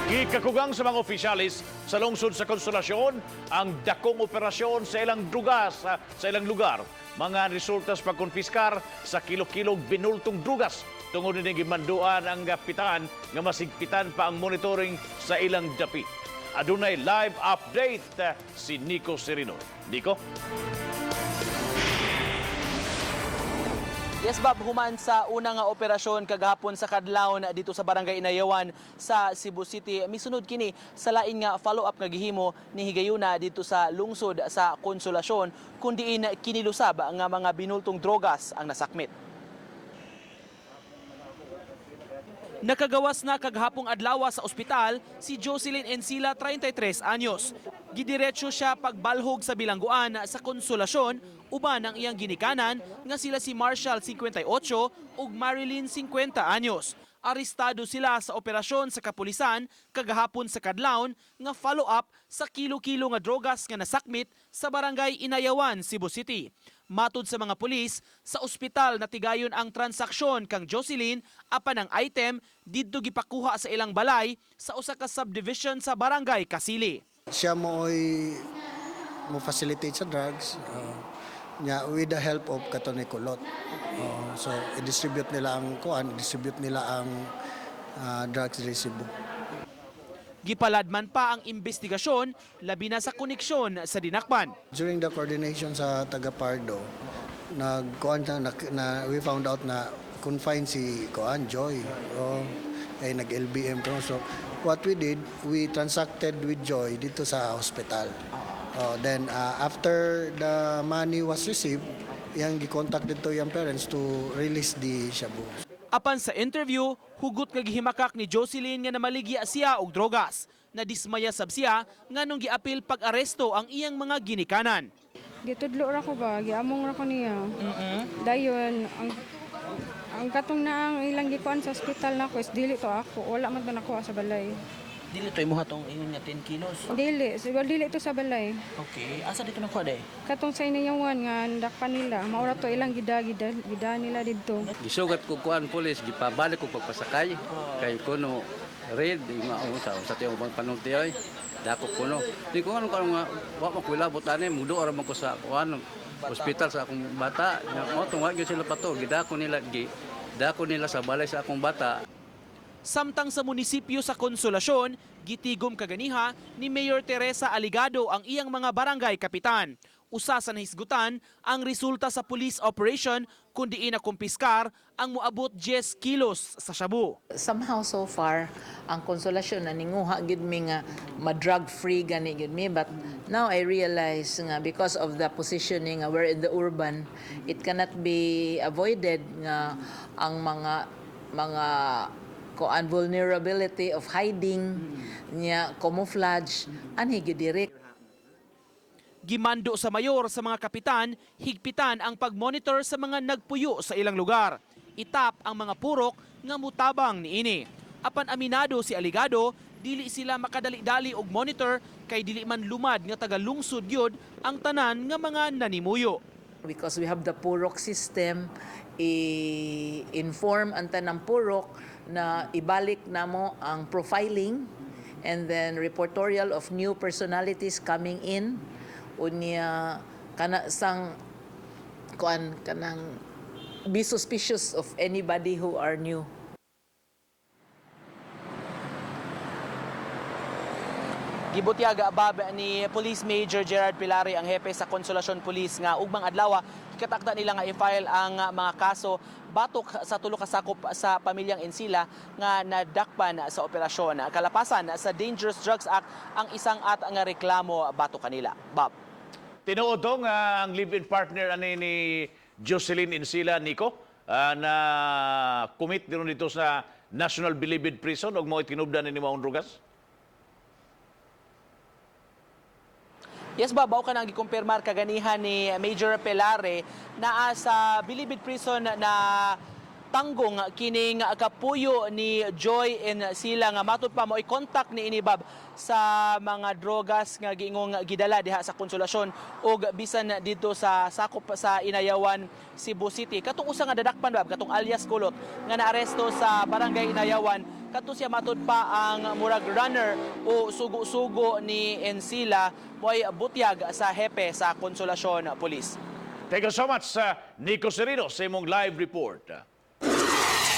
Gikakugang sa mga opisyalis sa lungsod sa Konsolasyon ang dakong operasyon sa ilang drugas sa ilang lugar. Mga resulta sa pagkonfiskar sa kilo-kilog binultong drugas. Tungod din gimanduan ang pitaan nga masigpitan pa ang monitoring sa ilang dapi. Adunay live update si Nico Serino. Nico? Yes, Bob, human sa unang operasyon kagahapon sa Kadlawon dito sa Barangay Inayawan sa Cebu City. Misunod kini sa lain nga follow-up nga gihimo ni higayuna dito sa lungsod sa Konsolasyon kundiin kinilusab nga mga binultong drogas ang nasakmit. Nakagawas na kaghapong adlaw sa ospital si Jocelyn Encila, 33 anyos. Gidiretso siya pagbalhog sa bilangguan sa Konsolasyon uban ang iyang ginikanan nga sila si Marshall, 58 ug Marilyn, 50 anyos. Arestado sila sa operasyon sa kapulisan kagahapon sa Kadlawon nga follow-up sa kilo-kilo nga drogas nga nasakmit sa Barangay Inayawan, Cebu City. Matod sa mga pulis, sa ospital natigayon ang transaksyon kang Jocelyn apan ang item didto gipakuha sa ilang balay sa usa ka subdivision sa Barangay Kasili. Siya mo facilitate sa drugs niya with the help of Katone Kulot. So i-distribute nila ang i-distribute nila ang drugs sa Cebu. Gipaladman pa ang investigasyon labi na sa koneksyon sa dinakpan. During the coordination sa taga Pardo, we found out na confined si Joy. Nag-LBM ko. So what we did, we transacted with Joy dito sa hospital. Then after the money was received, yang gi-contact dito yung parents to release the shabu. Apan sa interview, hugot nga gihimakak ni Jocelyn nga namaligya siya og drogas. Nadismaya sab siya nga nung giapil pag-aresto ang iyang mga ginikanan. Gitudlo ra ko ba, giamong ra ko niya. Dayon ang katong na ang ilang gikuan sa ospital nako is dili to ako, wala man to nakuha sa balay. Dili to imuha tong ingon nga 10 kilos. Dili to sa balay. Okay, asa dito nakuha day? Katong sa inayawan nga dakpan nila, maura to ilang gida nila didto. Gisugat ko kuan pulis, gipabalik ko pagpasakay. Kay kuno red nga sa tiyong bang panultiyoy. Dako kuno. Di ko nga wa man ko ilabot ani mudo ra man ko sa kuan ospital sa akong bata. Mo tungwa gyud sila pato, gidako nila sa balay sa akong bata. Samtang sa munisipyo sa Konsolasyon, gitigom kaganiha ni Mayor Teresa Aligado ang iyang mga barangay kapitan. Usa sa nahisgutan ang resulta sa police operation kundi nakumpiskar ang moabot 10 kilos sa shabu. Somehow so far ang Konsolasyon na ninguha gid mi nga ma-drug free gani gid mi, but now I realize nga because of the positioning we're in the urban, it cannot be avoided nga ang mga vulnerability of hiding niya camouflage anhi gid direct. Gimando sa mayor sa mga kapitan, higpitan ang pag-monitor sa mga nagpuyo sa ilang lugar. Itap ang mga purok nga mutabang niini. Apan aminado si Aligado, dili sila makadali-dali og monitor kay dili man lumad nga taga-lungsod yod ang tanan nga mga nanimuyo. Because we have the purok system, i-inform ang tanang purok na ibalik namo ang profiling and then reportorial of new personalities coming in unya kanang be suspicious of anybody who are new. Gibutyaga bab ni Police Major Gerard Pilari ang hepe sa Konsolasyon Police nga ugmang adlaw katakda nila nga i-file ang mga kaso batok sa tulo ka sakop sa pamilyang Encila nga nadakpan sa operasyon. Kalapasan sa Dangerous Drugs Act ang isang nga reklamo batok kanila. Bob. Tinuod ang live-in partner ni Jocelyn Encila, Nico, na commit din dito sa National Bilibid Prison ug mo tinubdan ni maong drugas. Yes, babaw ka nang gikumpirmar kaganihan ni Major Pelare na sa Bilibid Prison na tanggong kining kapuyo ni Joy Encila nga matud pa mo i-contact ni inibab sa mga drogas nga giingong gidala diha sa Konsolasyon ug bisan dito sa sakop sa Inayawan, Cebu City. Katong usa nga dadakpan bab katong alias Kulot nga naaresto sa Barangay Inayawan kadto siya matud pa ang murag runner o sugo-sugo ni Encila mo'y butyag sa hepe sa Konsolasyon Police. Thank you so much, Nico Serino, sa imong live report.